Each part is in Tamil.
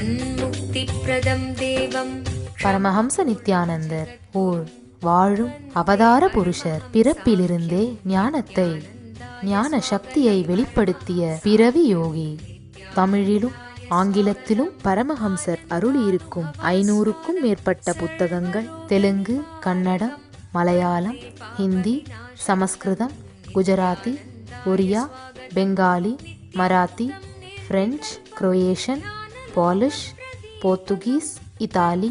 ஜீவன்முக்திப்ரதம் தேவம். பரமஹம்ச நித்யானந்தர் ஓர் வாழும் அவதார புருஷர். பிறப்பிலிருந்தே ஞான சக்தியை வெளிப்படுத்திய பிறவி யோகி. தமிழிலும் ஆங்கிலத்திலும் பரமஹம்சர் அருளியிருக்கும் 500க்கும் மேற்பட்ட புத்தகங்கள் Telugu, Kannada, Malayalam, Hindi, Sanskrit, Gujarati, Oriya, Bengali, Marathi, French, Croatian, Polish, Portuguese, Italy,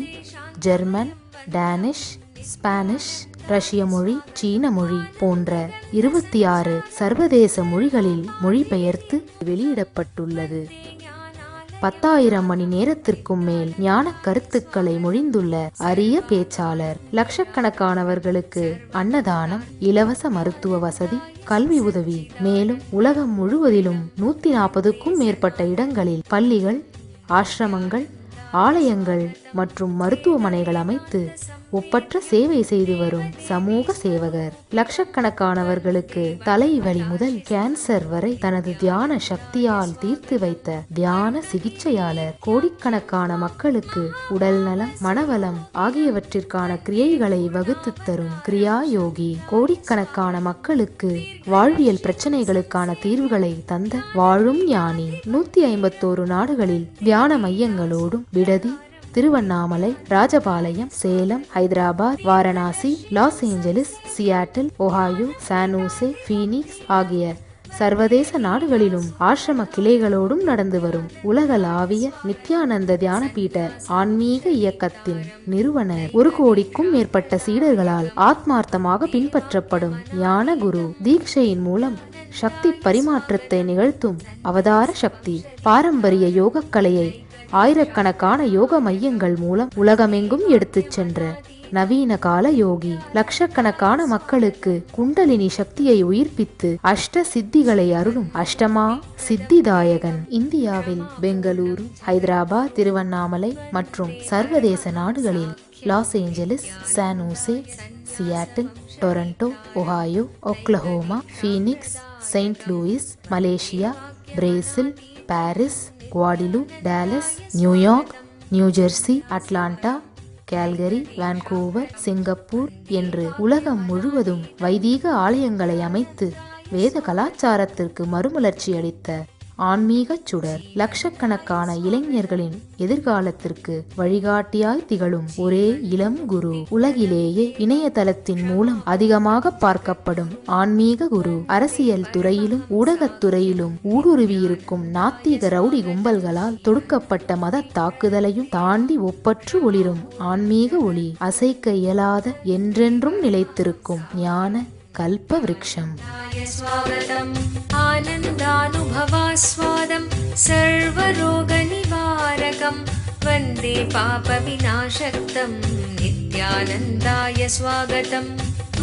German, Danish, Spanish, ரஷ்ய மொழி, சீன மொழி போன்ற 26 சர்வதேச மொழிகளில் மொழிபெயர்த்து வெளியிடப்பட்டுள்ளது. 10,000 மணி நேரத்திற்கும் மேல் ஞான கருத்துக்களை மொழிந்துள்ள அரிய பேச்சாளர். லட்சக்கணக்கானவர்களுக்கு அன்னதானம், இலவச மருத்துவ வசதி, கல்வி உதவி, மேலும் உலகம் முழுவதிலும் 140க்கும் மேற்பட்ட இடங்களில் பள்ளிகள், ஆசிரமங்கள், ஆலயங்கள் மற்றும் மருத்துவமனைகள் அமைத்து ஒப்பற்ற சேவை செய்து வரும் சமூக சேவகர். லட்சக்கணக்கானவர்களுக்கு தலைவலி முதல் கேன்சர் வரை தனது தியான சக்தியால் தீர்த்து வைத்த தியான சிகிச்சையாளர். கோடிக்கணக்கான மக்களுக்கு உடல் நலம், மனவளம் ஆகியவற்றிற்கான கிரியைகளை வகுத்து தரும் கிரியா யோகி. கோடிக்கணக்கான மக்களுக்கு வாழ்வியல் பிரச்சனைகளுக்கான தீர்வுகளை தந்த வாழும் ஞானி. 151 நாடுகளில் தியான மையங்களோடும் விடுதி, Tiruvannamalai, Rajapalayam, Salem, Hyderabad, Varanasi, loss Angeles, Seattle, Ohio, San Jose, Phoenix ஆகிய சர்வதேச நாடுகளிலும் ஆசிரம கிளைகளோடும் நடந்து வரும் உலகளாவிய நித்யானந்த தியானபீட ஆன்மீக இயக்கத்தின் நிறுவனர். 1 கோடிக்கும் மேற்பட்ட சீடர்களால் ஆத்மார்த்தமாக பின்பற்றப்படும் ஞான குரு. தீட்சையின் மூலம் சக்தி பரிமாற்றத்தை நிகழ்த்தும் அவதார சக்தி. பாரம்பரிய யோகக்கலையை ஆயிரக்கணக்கான யோக மையங்கள் மூலம் உலகமெங்கும் எடுத்துச் சென்ற நவீன கால யோகி. லட்சக்கணக்கான மக்களுக்கு குண்டலினி சக்தியை உயிர்ப்பித்து அஷ்ட சித்திகளை அருளும் அஷ்டமா சித்திதாயகன். இந்தியாவில் பெங்களூரு, ஹைதராபாத், திருவண்ணாமலை மற்றும் சர்வதேச நாடுகளில் Los Angeles, San Jose, Seattle, Toronto, Ohio, Oklahoma, Phoenix, Saint Louis, Malaysia, Brazil, Paris, குவாடிலு, Dallas, New York, New Jersey, Atlanta, Calgary, Vancouver, Singapore என்று உலகம் முழுவதும் வைதீக ஆலயங்களை அமைத்து வேத கலாச்சாரத்திற்கு மறுமலர்ச்சி அளித்த ஆன்மீக சுடர். லட்சக்கணக்கான இளைஞர்களின் எதிர்காலத்திற்கு வழிகாட்டியாய் திகழும் ஒரே இளம் குரு. உலகிலேயே இணையதளத்தின் மூலம் அதிகமாக பார்க்கப்படும் ஆன்மீக குரு. அரசியல் துறையிலும் ஊடகத்துறையிலும் ஊடுருவியிருக்கும் நாத்திக ரவுடி கும்பல்களால் தொடுக்கப்பட்ட மத தாக்குதலையும் தாண்டி ஒப்பற்று ஒளிரும் ஆன்மீக ஒளி. அசைக்க இயலாத, என்றென்றும் நிலைத்திருக்கும் ஞான கல்ப விருட்சம். ஸ்வாகதம் ஆனந்தானுபவாஸ்வாதம் சர்வரோக நிவாரகம் வந்தே பாப விநாசக்தம் நித்யானந்தாய ஸ்வாகதம்.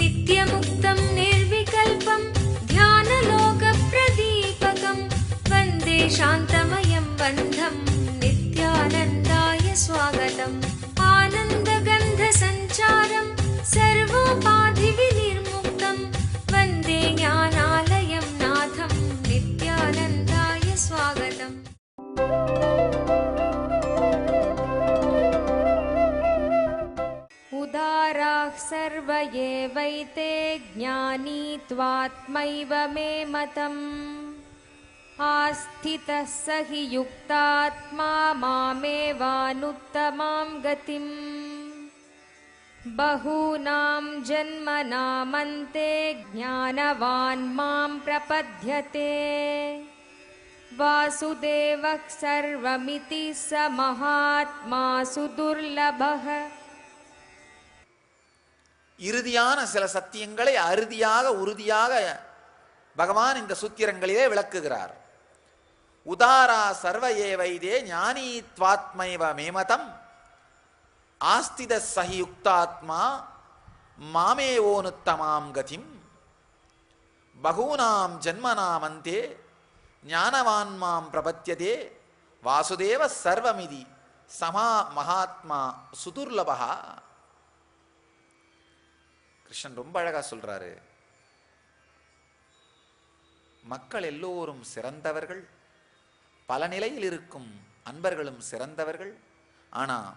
நித்யமுக்தம் நிர்விகல்பம் தியானலோக பிரதீபகம் வந்தே சாந்தமயம் பந்தம் நித்யானந்தாய ஸ்வாகதம். ஆனந்தகந்த சஞ்சாரம் சர்வோபாதி விநிர்முக்தம் வந்தே ஞானாலயம் நாதம் நித்யானந்தாய ஸ்வாகதம். உதாராः சர்வ ஏவைதே ஞானீ த்வாத்மைவ மே மதம் ஆஸ்திதः ஸ ஹி யுக்தாத்மா மாமேவானுத்தமாம் கதிம். பஹூனாம் ஜன்மனாமந்தே ஞானவான் மாம் பிரபத்யதே வாசுதேவः சர்வமிதி ஸ மகாத்மா சுதுர்லபஹ. இறுதியான சில சத்தியங்களை அறுதியாக உறுதியாக பகவான் இந்த சூத்திரங்களிலே விளக்குகிறார். உதாரா சர்வ ஏவைதே ஞானீ த்வாத்மைவ மேமதம் ஆஸ்தித சஹி யுக்தாத்மா மாமேவோனுத்தமாம் கதிம். பகூனாம் ஜன்மனாமந்தே ஞானவான் மாம் பிரபத்யதே வாசுதேவ சர்வமிதி சமா மகாத்மா சுதுர்லபஹா. கிருஷ்ணன் ரொம்ப அழகா சொல்றாரு. மக்கள் எல்லோரும் சிறந்தவர்கள், பல நிலையில் இருக்கும் அன்பர்களும் சிறந்தவர்கள். ஆனால்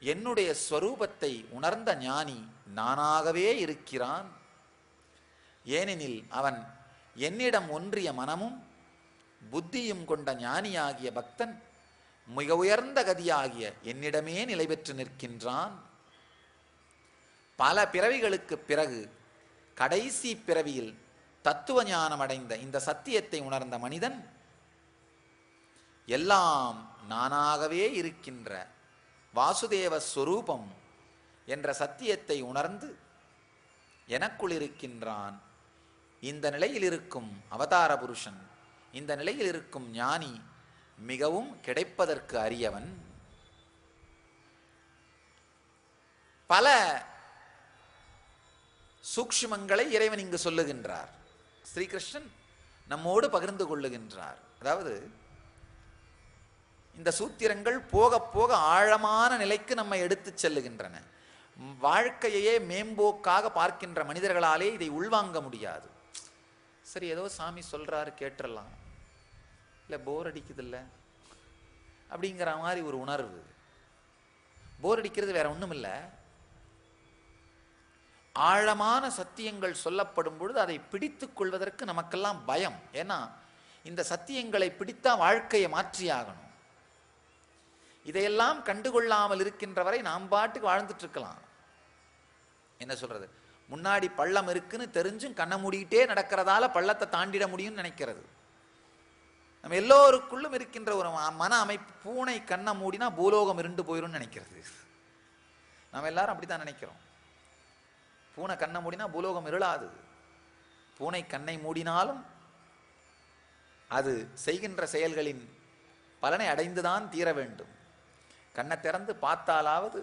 என்னுடைய ஸ்வரூபத்தை உணர்ந்த ஞானி நானாகவே இருக்கிறான். ஏனெனில் அவன் என்னிடம் ஒன்றிய மனமும் புத்தியும் கொண்ட ஞானியாகிய பக்தன் மிக உயர்ந்த கதியாகிய என்னிடமே நிலை பெற்று நிற்கின்றான். பல பிறவிகளுக்கு பிறகு கடைசி பிறவியில் தத்துவ ஞானம் அடைந்த இந்த சத்தியத்தை உணர்ந்த மனிதன் எல்லாம் நானாகவே இருக்கின்ற வாசுதேவ ஸ்வரூபம் என்ற சத்தியத்தை உணர்ந்து எனக்குள் இருக்கின்றான். இந்த நிலையில் இருக்கும் அவதார புருஷன், இந்த நிலையில் இருக்கும் ஞானி மிகவும் கிடைப்பதற்கு அரியவன். பல சூக்ஷ்மங்களை இறைவன் இங்கு சொல்லுகின்றார். ஸ்ரீகிருஷ்ணன் நம்மோடு பகிர்ந்து கொள்ளுகின்றார். அதாவது இந்த சூத்திரங்கள் போக போக ஆழமான நிலைக்கு நம்மை எடுத்து செல்லுகின்றன. வாழ்க்கையே மேம்போக்காக பார்க்கின்ற மனிதர்களாலே இதை உள்வாங்க முடியாது. சரி, ஏதோ சாமி சொல்றாரு கேட்டுடலாம், இல்லை போர் அடிக்குது இல்லை அப்படிங்கிற மாதிரி ஒரு உணர்வு. போர் அடிக்கிறது வேற ஒன்றும் இல்லை. ஆழமான சத்தியங்கள் சொல்லப்படும் பொழுது அதை பிடித்துக் கொள்வதற்கு நமக்கெல்லாம் பயம். ஏன்னா இந்த சத்தியங்களை பிடித்தா வாழ்க்கையை மாற்றியாகணும். இதையெல்லாம் கண்டுகொள்ளாமல் இருக்கின்றவரை நாம் பாட்டுக்கு வாழ்ந்துட்டு இருக்கலாம். என்ன சொல்றது, முன்னாடி பள்ளம் இருக்குன்னு தெரிஞ்சும் கண்ணை மூடிக்கிட்டே நடக்கிறதால பள்ளத்தை தாண்டிட முடியும்னு நினைக்கிறது. நம்ம எல்லோருக்குள்ளும் இருக்கின்ற ஒரு மன அமைப்பு, பூனை கண்ணை மூடினா பூலோகம் இருண்டு போயிடும் நினைக்கிறது. நம்ம எல்லாரும் அப்படித்தான் நினைக்கிறோம். பூனை கண்ணை மூடினா பூலோகம் இருளாது. பூனை கண்ணை மூடினாலும் அது செய்கின்ற செயல்களின் பலனை அடைந்துதான் தீர வேண்டும். கண்ணை திறந்து பார்த்தாலாவது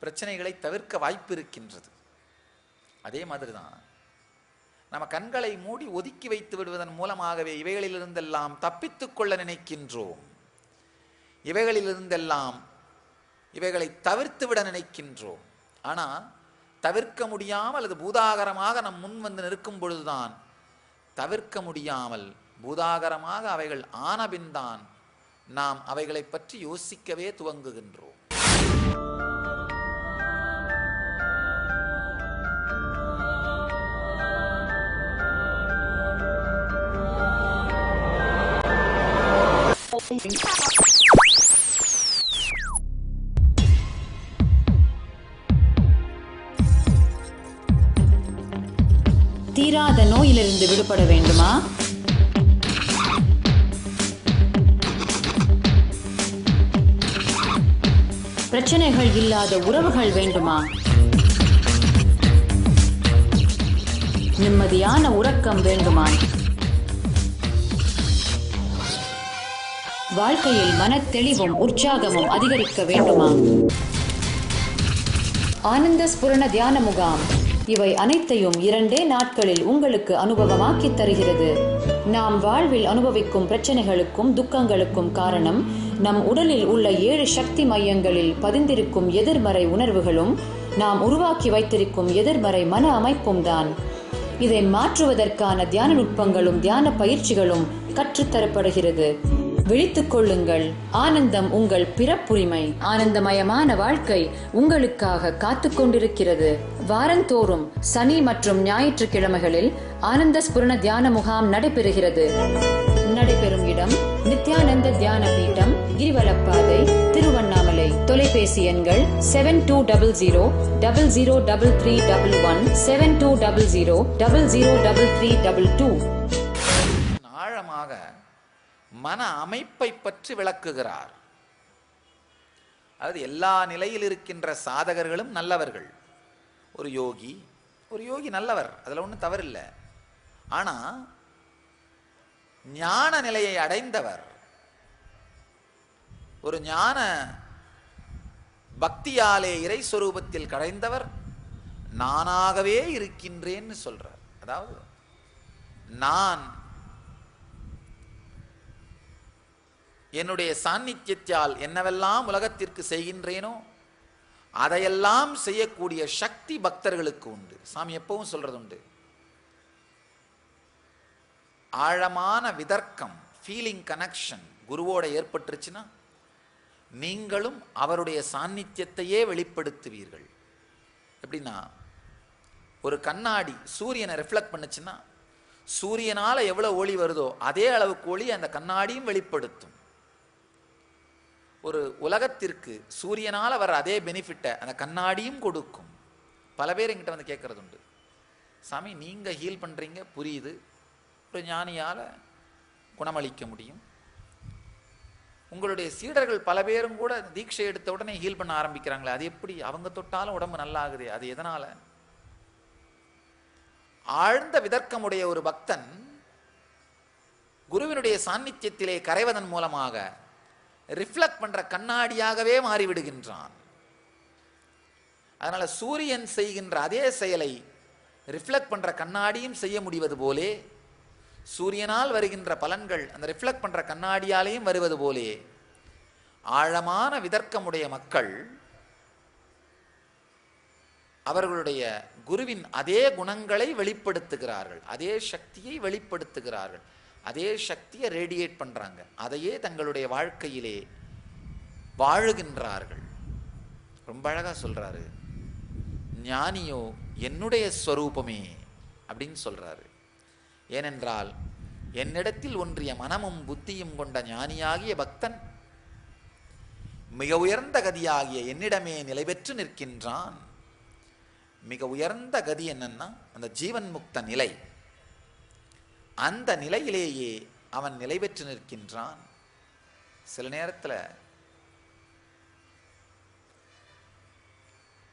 பிரச்சனைகளை தவிர்க்க வாய்ப்பு இருக்கின்றது. அதே மாதிரி தான் நம்ம கண்களை மூடி ஒதுக்கி வைத்து விடுவதன் மூலமாகவே இவைகளிலிருந்தெல்லாம் தப்பித்துக் கொள்ள நினைக்கின்றோம். இவைகளிலிருந்தெல்லாம் இவைகளை தவிர்த்து விட நினைக்கின்றோம். ஆனால் தவிர்க்க முடியாமல் அது பூதாகரமாக நம் முன் வந்து நிற்கும் பொழுதுதான் தவிர்க்க முடியாமல் பூதாகரமாக அவைகள் ஆனபின்தான் நாம் அவைகளை பற்றி யோசிக்கவே துவங்குகின்றோம். தீராத நோயிலிருந்து விடுபட வேண்டுமா? பிரச்சனைகள் இல்லாத உறவுகள் வேண்டுமா? நிம்மதியான உறக்கம் வேண்டுமா? வாழ்க்கையில் மனத்தெளிவும் உற்சாகமும் அதிகரிக்க வேண்டுமா? ஆனந்த ஸ்புரண தியான முகாம் இவை அனைத்தையும் 2 நாட்களில் உங்களுக்கு அனுபவமாக்கி தருகிறது. நாம் வாழ்வில் அனுபவிக்கும் பிரச்சனைகளுக்கும் துக்கங்களுக்கும் காரணம் நம் உடலில் உள்ள 7 சக்தி மையங்களில் பதிந்திருக்கும் எதிர்மறை உணர்வுகளும் நாம் உருவாக்கி வைத்திருக்கும் எதிர்மறை மன அமைப்பும் தான். இதை மாற்றுவதற்கான தியான நுட்பங்களும் தியான பயிற்சிகளும் கற்றுத்தரப்படுகிறது. விழித்துக் கொள்ளுங்கள், ஆனந்தம் உங்கள் பிறப்புரிமை. ஆனந்தமயமான வாழ்க்கை உங்களுக்காக காத்து கொண்டிருக்கிறது. வாரந்தோறும் சனி மற்றும் ஞாயிற்றுக்கிழமைகளில் ஆனந்த ஸ்புரண தியான முகாம் நடைபெறுகிறது. நடைபெறும் இடம் நித்யானந்த தியான பீடம், கிரிவலப்பாதை, திருவண்ணாமலை. தொலைபேசி எண்கள் 7200003311 7200003322. ஆழமாக மன அமைப்பை பற்றி விளக்குகிறார். அதாவது எல்லா நிலையில் இருக்கின்ற சாதகர்களும் நல்லவர்கள். ஒரு யோகி நல்லவர், அதில் ஒன்றும் தவறில்லை. ஆனால் ஞான நிலையை அடைந்தவர், ஒரு ஞான பக்தியாலே இறை சொரூபத்தில் கடைந்தவர் நானாகவே இருக்கின்றேன்னு சொல்றார். அதாவது நான் என்னுடைய சாநித்தியத்தால் என்னவெல்லாம் உலகத்திற்கு செய்கின்றேனோ அதையெல்லாம் செய்யக்கூடிய சக்தி பக்தர்களுக்கு உண்டு. சாமி எப்பவும் சொல்றது உண்டு, ஆழமான விதர்க்கம், ஃபீலிங் கனெக்ஷன், குருவோட ஏற்பட்டுருச்சுன்னா நீங்களும் அவருடைய சாநித்தியத்தையே வெளிப்படுத்துவீர்கள். எப்படின்னா, ஒரு கண்ணாடி சூரியனை ரிஃப்ளெக்ட் பண்ணுச்சுன்னா சூரியனால் எவ்வளோ ஒளி வருதோ அதே அளவுக்கு ஒளி அந்த கண்ணாடியும் வெளிப்படுத்தும். ஒரு உலகத்திற்கு சூரியனால் வர அதே பெனிஃபிட்டை அந்த கண்ணாடியும் கொடுக்கும். பல பேர் என்கிட்ட வந்து கேட்கறது உண்டு, சாமி நீங்கள் ஹீல் பண்ணுறீங்க புரியுது, ஒரு ஞானியால் குணமளிக்க முடியும், உங்களுடைய சீடர்கள் பல பேரும் கூட தீட்சை எடுத்த உடனே ஹீல் பண்ண ஆரம்பிக்கிறாங்களே, அது எப்படி? அவங்க தொட்டாலும் உடம்பு நல்லா ஆகுது, அது எதனால? ஆழ்ந்த விதர்க்கமுடைய ஒரு பக்தன் குருவினுடைய சாநித்தியத்திலே கரைவதன் மூலமாக ரிஃப்ளெக்ட் பண்ற கண்ணாடியாகவே மாறிவிடுகின்றான். அதனால சூரியன் செய்கின்ற அதே செயலை ரிஃப்ளெக்ட் பண்ற கண்ணாடியும் செய்ய முடிவது போலே, சூரியனால் வருகின்ற பலன்கள் அந்த ரிஃப்ளெக்ட் பண்ற கண்ணாடியாலேயும் வருவது போலே, ஆழமான விதர்க்கமுடைய மக்கள் அவர்களுடைய குருவின் அதே குணங்களை வெளிப்படுத்துகிறார்கள், அதே சக்தியை வெளிப்படுத்துகிறார்கள், அதே சக்தியை ரேடியேட் பண்றாங்க, அதையே தங்களுடைய வாழ்க்கையிலே வாழுகின்றார்கள். ரொம்ப அழகா சொல்றாரு, ஞானியோ என்னுடைய ஸ்வரூபமே அப்படின்னு சொல்றாரு. ஏனென்றால் என்னிடத்தில் ஒன்றிய மனமும் புத்தியும் கொண்ட ஞானியாகிய பக்தன் மிக உயர்ந்த கதியாகிய என்னிடமே நிலை பெற்று நிற்கின்றான். மிக உயர்ந்த கதி என்னன்னா அந்த ஜீவன் முக்த நிலை, அந்த நிலையிலேயே அவன் நிலை பெற்று நிற்கின்றான். சில நேரத்தில்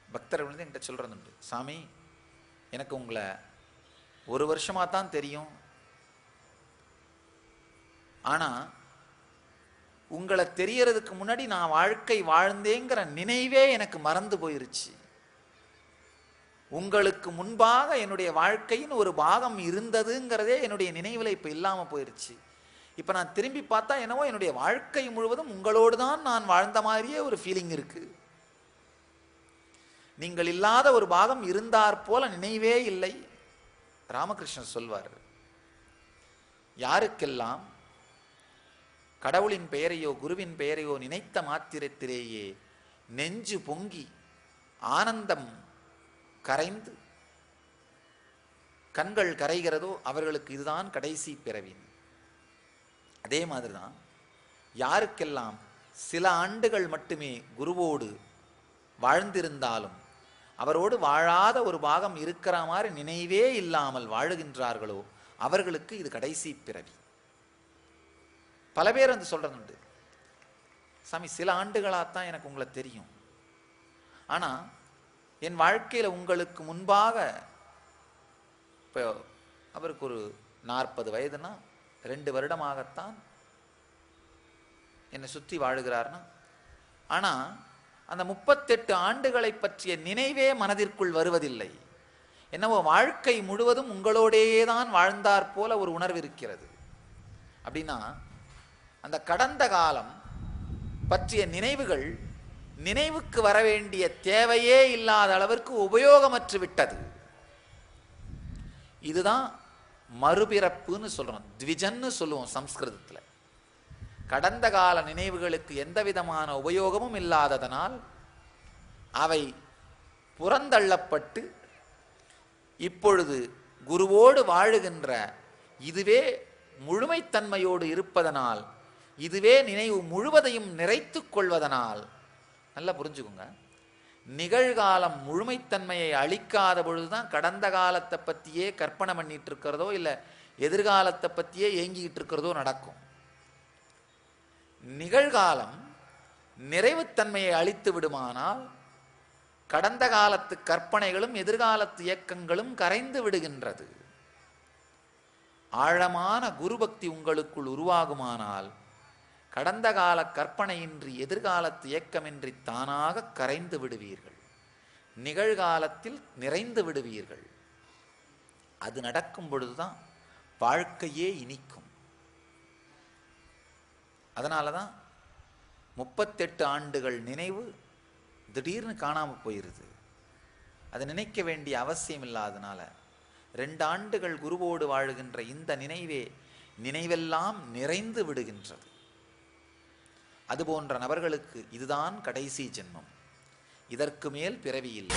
பக்தர்கள் வந்து என்கிட்ட சொல்றது, சாமி எனக்கு உங்களை ஒரு வருஷமாக தான் தெரியும், ஆனால் உங்களை தெரியறதுக்கு முன்னாடி நான் வாழ்க்கை வாழ்ந்தேங்கிற நினைவே எனக்கு மறந்து போயிருச்சு. உங்களுக்கு முன்பாக என்னுடைய வாழ்க்கையின் ஒரு பாகம் இருந்ததுங்கிறதே என்னுடைய நினைவில் இப்போ இல்லாமல் போயிருச்சு. இப்போ நான் திரும்பி பார்த்தா என்னவோ என்னுடைய வாழ்க்கை முழுவதும் உங்களோடு தான் நான் வாழ்ந்த மாதிரியே ஒரு ஃபீலிங் இருக்கு. நீங்கள் இல்லாத ஒரு பாகம் இருந்தார் போல நினைவே இல்லை. ராமகிருஷ்ணர் சொல்வார், யாருக்கெல்லாம் கடவுளின் பெயரையோ குருவின் பெயரையோ நினைத்த மாத்திரத்திலேயே நெஞ்சு பொங்கி ஆனந்தம் கரைந்து கண்கள் கரைகிறதோ அவர்களுக்கு இதுதான் கடைசி பிறவி. அதே மாதிரிதான் யாருக்கெல்லாம் சில ஆண்டுகள் மட்டுமே குருவோடு வாழ்ந்திருந்தாலும் அவரோடு வாழாத ஒரு பாகம் இருக்கிற மாதிரி நினைவே இல்லாமல் வாழுகின்றார்களோ அவர்களுக்கு இது கடைசி பிறவி. பல பேர் வந்து சொல்றது, சாமி சில ஆண்டுகளாகத்தான் எனக்கு உங்களை தெரியும், ஆனா என் வாழ்க்கையில் உங்களுக்கு முன்பாக இப்போ அவருக்கு ஒரு 40 வயதுனா 2 வருடமாகத்தான் என்னை சுற்றி வாழுகிறார்னா, ஆனால் அந்த 38 ஆண்டுகளை பற்றிய நினைவே மனதிற்குள் வருவதில்லை. என்னவோ வாழ்க்கை முழுவதும் உங்களோடையே தான் வாழ்ந்தார் போல ஒரு உணர்வு இருக்கிறது. அப்படின்னா அந்த கடந்த காலம் பற்றிய நினைவுகள் நினைவுக்கு வர வேண்டிய தேவையே இல்லாத அளவிற்கு உபயோகமற்று விட்டது. இதுதான் மறுபிறப்புன்னு சொல்றோம், த்விஜன்னு சொல்லுவோம் சம்ஸ்கிருதத்தில். கடந்த கால நினைவுகளுக்கு எந்த விதமான உபயோகமும் இல்லாததனால் அவை புறந்தள்ளப்பட்டு இப்பொழுது குருவோடு வாழுகின்ற இதுவே முழுமைத்தன்மையோடு இருப்பதனால், இதுவே நினைவு முழுவதையும் நிறைத்து கொள்வதனால், நல்லா புரிஞ்சுக்கோங்க, நிகழ்காலம் முழுமைத்தன்மையை அளிக்காத பொழுதுதான் கடந்த காலத்தை பற்றியே கற்பனை பண்ணிட்டு இருக்கிறதோ இல்லை எதிர்காலத்தை பற்றியே ஏங்கிட்டு இருக்கிறதோ நடக்கும். நிகழ்காலம் நிறைவுத்தன்மையை அளித்து விடுமானால் கடந்த காலத்து கற்பனைகளும் எதிர்காலத்து இயக்கங்களும் கரைந்து விடுகின்றது. ஆழமான குருபக்தி உங்களுக்குள் உருவாகுமானால் கடந்த கால கற்பனையின்றி எதிர்காலத்து இயக்கமின்றி தானாக கரைந்து விடுவீர்கள், நிகழ்காலத்தில் நிறைந்து விடுவீர்கள். அது நடக்கும் பொழுதுதான் வாழ்க்கையே இனிக்கும். அதனால தான் 38 ஆண்டுகள் நினைவு திடீர்னு காணாமல் போயிருது. அதை நினைக்க வேண்டிய அவசியம் இல்லாதனால 2 ஆண்டுகள் குருவோடு வாழுகின்ற இந்த நினைவே நினைவெல்லாம் நிறைந்து விடுகின்றது. அது போன்ற நபர்களுக்கு இதுதான் கடைசி ஜென்மம், இதற்கு மேல் பிறவி இல்லை.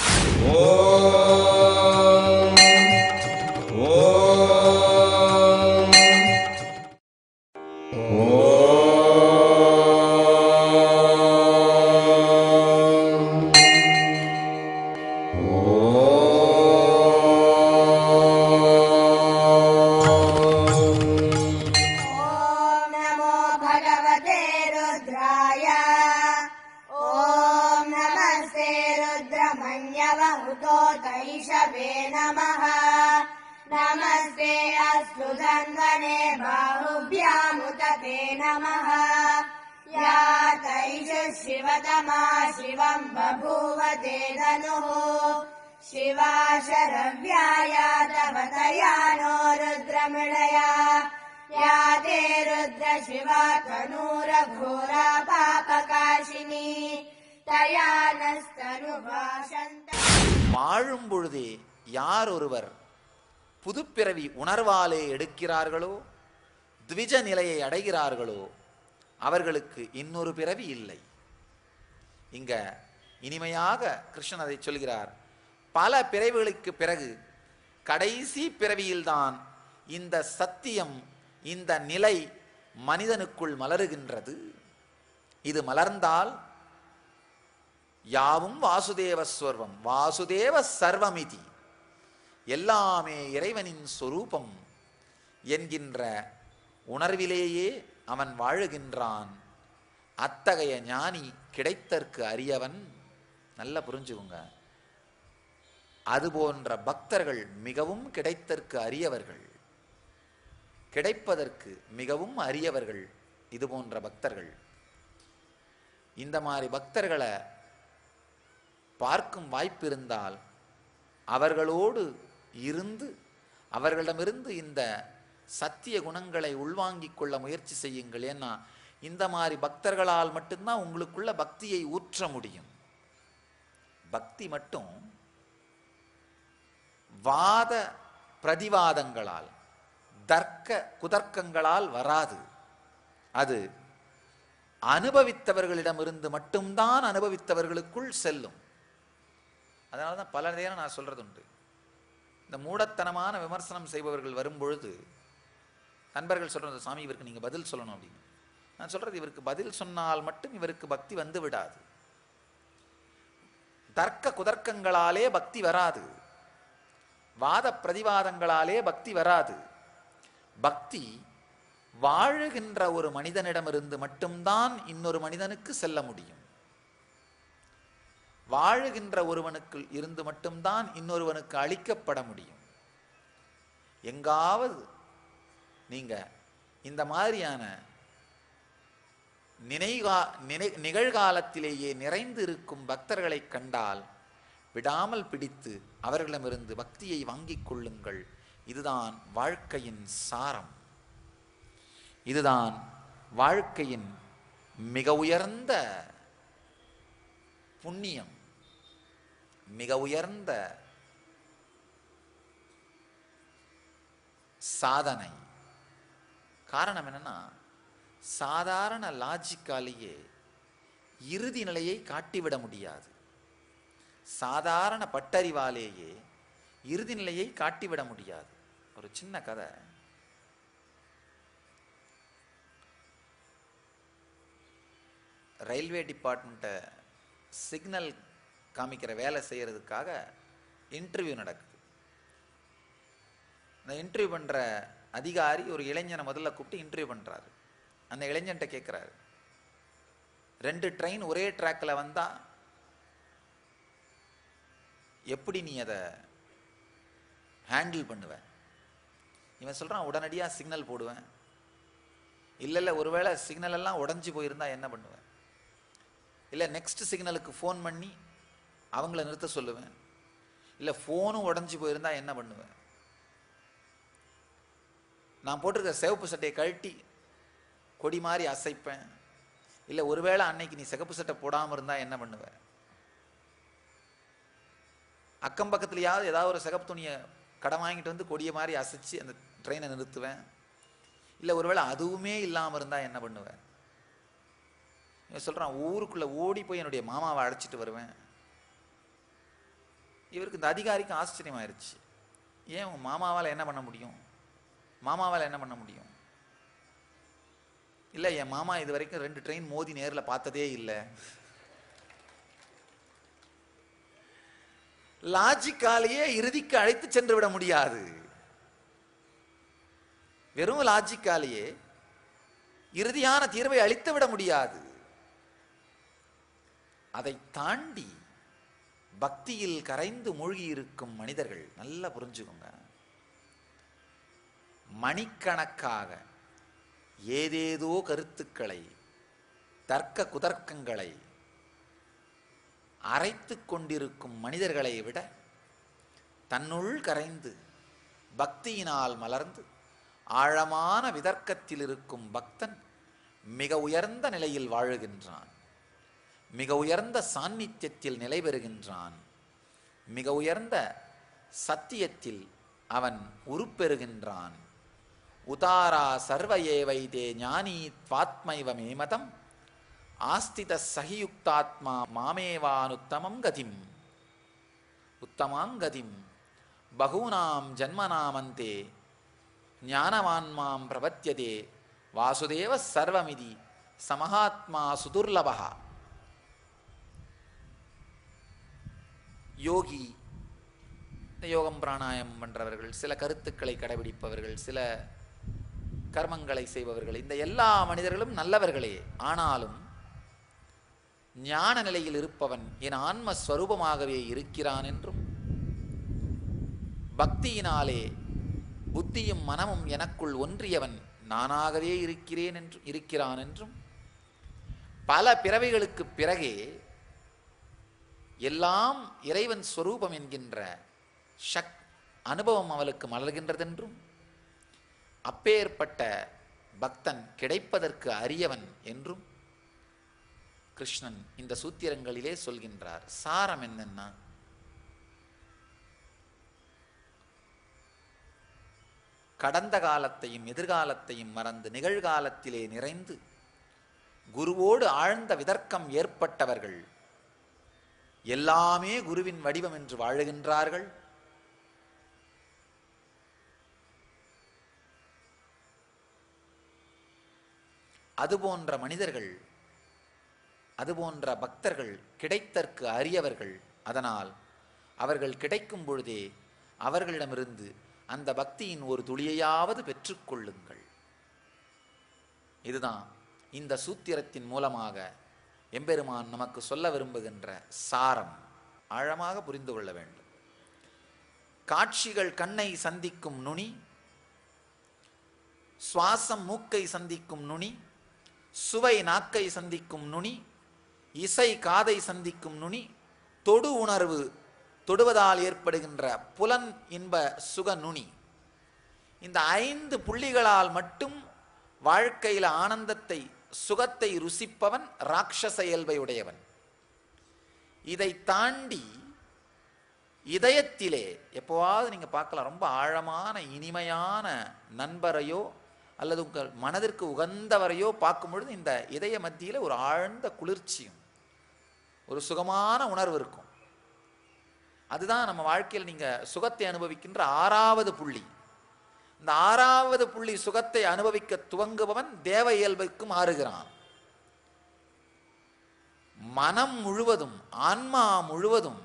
नमस्ते अस्तु धन्वने बाहुभ्यामुदते नमः। या तैषः शिवतमा शिवम् बभूव ते धनुः शिवा शरव्याया तव तया नो रुद्रमृणया। या ते रुद्र शिवा तनूरघोरा पापकाशिनी तया नस्तनुभाषन्त। வாழும் பொழுதே யார் ஒருவர் புதுப்பிறவி உணர்வாலே எடுக்கிறார்களோ, த்விஜ நிலையை அடைகிறார்களோ, அவர்களுக்கு இன்னொரு பிறவி இல்லை. இங்க இனிமையாக கிருஷ்ணன் அதை சொல்கிறார். பல பிறவிகளுக்கு பிறகு கடைசி பிறவியில்தான் இந்த சத்தியம், இந்த நிலை மனிதனுக்குள் மலருகின்றது. இது மலர்ந்தால் யாவும் வாசுதேவ ஸ்வர்வம் வாசுதேவ சர்வமிதி, எல்லாமே இறைவனின் சொரூபம் என்கின்ற உணர்விலேயே அவன் வாழுகின்றான். அத்தகைய ஞானி கிடைத்தற்கு அரியவன். நல்லா புரிஞ்சுக்குங்க. அதுபோன்ற பக்தர்கள் மிகவும் கிடைத்தற்கு அரியவர்கள், கிடைப்பதற்கு மிகவும் அரியவர்கள். இது போன்ற பக்தர்கள், இந்த மாதிரி பக்தர்களை பார்க்கும் வாய்ப்பு இருந்தால் அவர்களோடு இருந்து அவர்களிடமிருந்து இந்த சத்திய குணங்களை உள்வாங்கிக் கொள்ள முயற்சி செய்யுங்கள். ஏன்னா இந்த மாதிரி பக்தர்களால் மட்டும்தான் உங்களுக்குள்ள பக்தியை ஊற்ற முடியும். பக்தி மட்டும் வாத பிரதிவாதங்களால், தர்க்க குதர்க்கங்களால் வராது. அது அனுபவித்தவர்களிடமிருந்து மட்டும்தான் அனுபவித்தவர்களுக்குள் செல்லும். அதனால தான் பல நேரம் நான் சொல்றது உண்டு, இந்த மூடத்தனமான விமர்சனம் செய்பவர்கள் வரும்பொழுது நண்பர்கள் சொல்றது, சாமி இவருக்கு நீங்கள் பதில் சொல்லணும் அப்படின்னு. நான் சொல்றது, இவருக்கு பதில் சொன்னால் மட்டும் இவருக்கு பக்தி வந்து விடாது. தர்க்க குதர்க்கங்களாலே பக்தி வராது, வாத பிரதிவாதங்களாலே பக்தி வராது. பக்தி வாழுகின்ற ஒரு மனிதனிடமிருந்து மட்டும்தான் இன்னொரு மனிதனுக்கு செல்ல முடியும். வாழுகின்ற ஒருவனுக்கு இருந்து மட்டும்தான் இன்னொருவனுக்கு அளிக்கப்பட முடியும். எங்காவது நீங்க இந்த மாதிரியான நிகழ்காலத்திலேயே நிறைந்து இருக்கும் பக்தர்களை கண்டால் விடாமல் பிடித்து அவர்களிடமிருந்து பக்தியை வாங்கிக் கொள்ளுங்கள். இதுதான் வாழ்க்கையின் சாரம், இதுதான் வாழ்க்கையின் மிக உயர்ந்த புண்ணியம், மிக உயர்ந்த சாதனை. காரணம் என்னன்னா, சாதாரண லாஜிக்காலேயே இறுதி நிலையை காட்டிவிட முடியாது. சாதாரண பட்டறிவாலேயே இறுதி நிலையை காட்டிவிட முடியாது. ஒரு சின்ன கதை. ரயில்வே டிபார்ட்மெண்ட்டை சிக்னல் காமிக்கிற வேலை செய்யறதுக்காக இன்டர்வியூ நடக்குது. அந்த இன்டர்வியூ பண்ற அதிகாரி ஒரு இளைஞனை முதல்ல கூப்பிட்டு இன்டர்வியூ பண்றாரு. அந்த இளைஞன்ட்ட கேட்கிறாரு, 2 ட்ரெயின் ஒரே ட்ராக்ல வந்தா எப்படி நீ அதை ஹேண்டில் பண்ணுவ? இவன் சொல்றான், உடனடியா சிக்னல் போடுவேன். இல்ல ஒருவேளை சிக்னல் எல்லாம் உடஞ்சி போயிருந்தா என்ன பண்ணுவேன்? இல்லை நெக்ஸ்ட் சிக்னலுக்கு ஃபோன் பண்ணி அவங்கள நிறுத்த சொல்லுவேன். இல்லை ஃபோனும் உடஞ்சி போயிருந்தா என்ன பண்ணுவேன்? நான் போட்டிருக்க சிவப்பு சட்டையை கழட்டி கொடி மாதிரி அசைப்பேன். இல்லை ஒருவேளை அன்னைக்கு நீ சிகப்பு சட்டை போடாமல் இருந்தா என்ன பண்ணுவேன்? அக்கம் பக்கத்துலையாவது ஏதாவது ஒரு சிகப்பு துணியை கடன் வாங்கிட்டு வந்து கொடியை மாதிரி அசைச்சு அந்த ட்ரெயினை நிறுத்துவேன். இல்லை ஒருவேளை அதுவுமே இல்லாமல் இருந்தால் என்ன பண்ணுவேன்? இவன் சொல்கிறான், ஊருக்குள்ளே ஓடி போய் என்னுடைய மாமாவை அழைச்சிட்டு வருவேன். இவருக்கு இந்த அதிகாரிக்கு ஆச்சரியமாயிருச்சு. ஏன் உங்கள் மாமாவால் என்ன பண்ண முடியும், மாமாவால் என்ன பண்ண முடியும்? இல்லை, என் மாமா இது வரைக்கும் 2 ட்ரெயின் மோதி நேரில் பார்த்ததே இல்லை. லாஜிக்காலேயே இறுதிக்கு அழைத்து சென்று விட முடியாது. வெறும் லாஜிக்காலேயே இறுதியான தீர்வை அளித்து விட முடியாது. அதை தாண்டி பக்தியில் கரைந்து மூழ்கி இருக்கும் மனிதர்கள் நல்லா புரிஞ்சுக்கோங்க, மணிக்கணக்காக ஏதேதோ கருத்துக்களை, தர்க்க குதர்க்கங்களை அரைத்து கொண்டிருக்கும் மனிதர்களை விட தன்னுள் கரைந்து பக்தியினால் மலர்ந்து ஆழமான விதர்க்கத்தில் இருக்கும் பக்தன் மிக உயர்ந்த நிலையில் வாழுகின்றான், மிக உயர்ந்த சாநித்தியத்தில் நிலை பெறுகின்றான், மிக உயர்ந்த சத்தியத்தில் அவன் உருப்பெறுகின்றான். உதாரா சர்வ ஏவைதே ஞானி த்வாத்மைவ மேமதம் ஆஸ்தித சகியுக்தாத்மா மாமேவானுத்தமம் கதிம். உத்தமாங்கதிம் பகூனாம் ஜன்மனாமந்தே ஞானவான்மாம் பிரபத்யதே வாசுதேவ சர்வமிதி சமஹாத்மா சுதுர்லபஹ. யோகி, இந்த யோகம் பிராணாயாமம் பண்றவர்கள், சில கருத்துக்களை கடைபிடிப்பவர்கள், சில கர்மங்களை செய்பவர்கள், இந்த எல்லா மனிதர்களும் நல்லவர்களே. ஆனாலும் ஞான நிலையில் இருப்பவன் என் ஆன்மஸ்வரூபமாகவே இருக்கிறான் என்றும், பக்தியினாலே புத்தியும் மனமும் எனக்குள் ஒன்றியவன் நானாகவே இருக்கிறான் என்றும், பல பிறவைகளுக்கு பிறகே எல்லாம் இறைவன் ஸ்வரூபம் என்கின்ற அனுபவம் அவளுக்கு மலர்கின்றதென்றும், அப்பேற்பட்ட பக்தன் கிடைப்பதற்கு அரியவன் என்றும் கிருஷ்ணன் இந்த சூத்திரங்களிலே சொல்கின்றார். சாரம் என்னன்னா, கடந்த காலத்தையும் எதிர்காலத்தையும் மறந்து நிகழ்காலத்திலே நிறைந்து குருவோடு ஆழ்ந்த விதர்க்கம் ஏற்பட்டவர்கள் எல்லாமே குருவின் வடிவம் என்று வாழுகின்றார்கள். அதுபோன்ற மனிதர்கள், அதுபோன்ற பக்தர்கள் கிடைத்தற்கு அரியவர்கள். அதனால் அவர்கள் கிடைக்கும் பொழுதே அவர்களிடமிருந்து அந்த பக்தியின் ஒரு துளியையாவது பெற்றுக்கொள்ளுங்கள். இதுதான் இந்த சூத்திரத்தின் மூலமாக எம்பெருமான் நமக்கு சொல்ல விரும்புகின்ற சாரம். ஆழமாக புரிந்து கொள்ள வேண்டும். காட்சிகள் கண்ணை சந்திக்கும் நுனி, சுவாசம் மூக்கை சந்திக்கும் நுனி, சுவை நாக்கை சந்திக்கும் நுனி, இசை காதை சந்திக்கும் நுனி, தொடு உணர்வு தொடுவதால் ஏற்படுகின்ற புலன் இன்ப சுக நுனி. இந்த 5 புள்ளிகளால் மட்டும் வாழ்க்கையில் ஆனந்தத்தை சுகத்தை ருசிப்பவன் ராட்சச இயல்பை உடையவன். இதை தாண்டி இதயத்திலே எப்போவாவது நீங்க பார்க்கலாம், ரொம்ப ஆழமான இனிமையான நண்பரையோ அல்லது உங்கள் மனதிற்கு உகந்தவரையோ பார்க்கும் பொழுது இந்த இதய மத்தியில் ஒரு ஆழ்ந்த குளிர்ச்சியும் ஒரு சுகமான உணர்வு இருக்கும். அதுதான் நம்ம வாழ்க்கையில் நீங்க சுகத்தை அனுபவிக்கின்ற 6வது புள்ளி. இந்த 6வது புள்ளி சுகத்தை அனுபவிக்க துவங்குபவன் தேவ இயல்புக்கு மாறுகிறான். மனம் முழுவதும் ஆன்மா முழுவதும்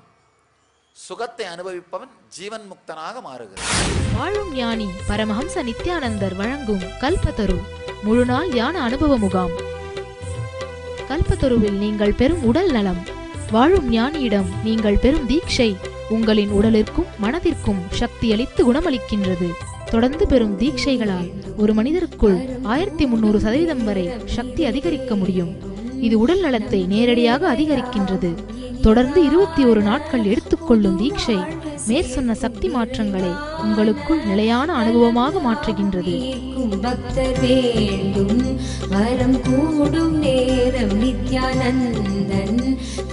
சுகத்தை அனுபவிப்பவன் ஜீவன் முக்தனாக மாறுகிறான். வாழும் ஞானி பரமஹம்ச நித்யானந்தர் வழங்கும் கல்பத்தரு முழுநாள் தியான அனுபவ முகாம். கல்பத்தருவில் நீங்கள் பெறும் உடல் நலம், வாழும் ஞானியிடம் நீங்கள் பெறும் தீட்சை உங்களின் உடலிற்கும் மனதிற்கும் சக்தியளித்து குணமளிக்கின்றது. தொடர்ந்து பெறும் தீட்சைகளால் ஒரு மனிதருக்குள் 1300% வரை சக்தி அதிகரிக்க முடியும். இது உடல் நலத்தை நேரடியாக அதிகரிக்கின்றது. தொடர்ந்து 21 நாட்கள் எடுத்துக்கொள்ளும் தீட்சை மேற்சொன்ன சக்தி மாற்றங்களை உங்களுக்குள் நிலையான அனுபவமாக மாற்றுகின்றது. பக்தர் வேண்டும் வரம் கூடும் நேரம் நித்யானந்தன்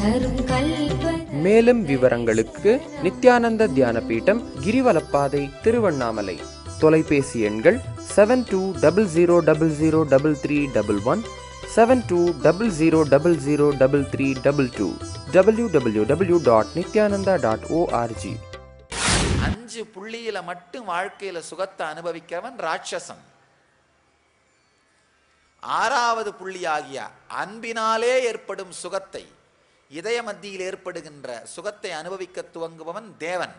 தரும் கல்ப. மேலும் விவரங்களுக்கு நித்யானந்த தியான பீடம், கிரிவலப்பாதை, திருவண்ணாமலை. தொலைபேசி எண்கள் 7200003311, 7200003322 www.nityananda.org. 5 புள்ளியில மட்டும் வாழ்க்கையில சுகத்தை அனுபவிக்கிறவன் ராட்சசன். 6வது புள்ளியாகிய அன்பினாலே ஏற்படும் சுகத்தை, இதய மத்தியில் ஏற்படுகின்ற சுகத்தை அனுபவிக்க துவங்குபவன் தேவன்.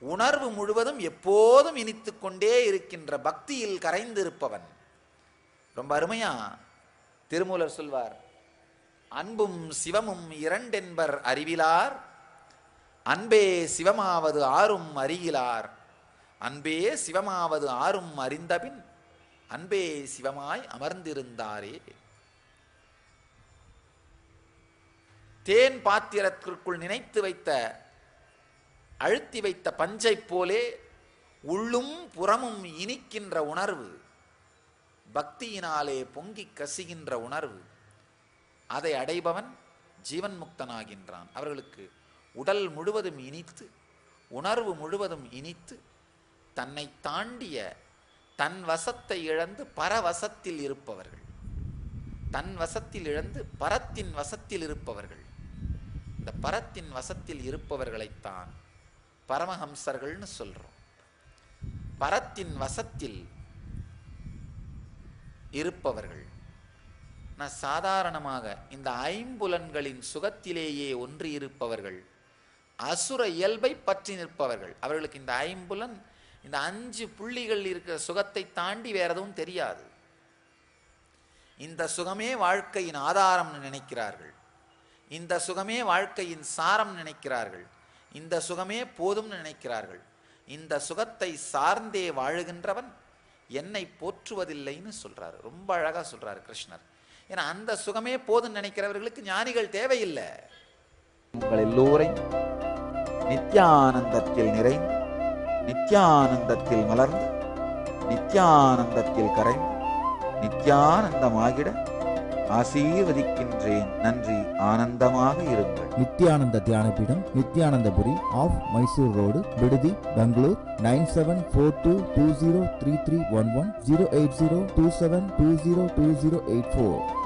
உணர்வு முழுவதும் எப்போதும் இனித்துக் கொண்டே இருக்கின்ற பக்தியில் கரைந்திருப்பவன். ரொம்ப அருமையா திருமூலர் சொல்வார், அன்பும் சிவமும் இரண்டென்பர் அறிவிலார், அன்பே சிவமாவது ஆறும் அறிகிலார், அன்பே சிவமாவது ஆறும் அறிந்தபின் அன்பே சிவமாய் அமர்ந்திருந்தாரே. தேன் பாத்திரத்திற்குள் நினைத்து வைத்த, அழுத்தி வைத்த பஞ்சை போலே உள்ளும் புறமும் இனிக்கின்ற உணர்வு, பக்தியினாலே பொங்கி கசிகின்ற உணர்வு, அதை அடைபவன் ஜீவன் முக்தனாகின்றான். அவர்களுக்கு உடல் முழுவதும் இனித்து, உணர்வு முழுவதும் இனித்து, தன்னை தாண்டிய தன் வசத்தை இழந்து பரவசத்தில் இருப்பவர்கள், தன் வசத்தில் இழந்து பரத்தின் வசத்தில் இருப்பவர்கள். இந்த பரத்தின் வசத்தில் இருப்பவர்களைத்தான் பரமஹம்சர்கள்னு சொல்றோம். பரத்தின் வசத்தில் இருப்பவர்கள். நான் சாதாரணமாக இந்த ஐம்புலன்களின் சுகத்திலேயே ஒன்றி இருப்பவர்கள், அசுர இயல்பை பற்றி நிற்பவர்கள். அவர்களுக்கு இந்த ஐம்புலன், இந்த 5 புள்ளிகள் இருக்கிற சுகத்தை தாண்டி வேற எதுவும் தெரியாது. இந்த சுகமே வாழ்க்கையின் ஆதாரம் நினைக்கிறார்கள், இந்த சுகமே வாழ்க்கையின் சாரம் நினைக்கிறார்கள், இந்த சுகமே போதும் நினைக்கிறார்கள். இந்த சுகத்தை சார்ந்தே வாழுகின்றவன் என்னை போற்றுவதில்லைன்னு சொல்றாரு. ரொம்ப அழகா சொல்றாரு கிருஷ்ணர். ஏன்னா அந்த சுகமே போதும் நினைக்கிறவர்களுக்கு ஞானிகள் தேவையில்லை. உங்கள் எல்லோரையும் நித்யானந்தத்தில் நிறைந்து, நித்யானந்தத்தில் மலர்ந்து, நித்யானந்தத்தில் கரைந்து, நித்யானந்தமாகிட ஆசீர்வதிக்கின்றேன். நன்றி. ஆனந்தமாக இருங்கள். நித்யானந்த தியானபீடம், நித்யானந்தபுரி ஆஃப் மைசூர் ரோடு, விடுதி, பெங்களூர். 9742203311 08027202084.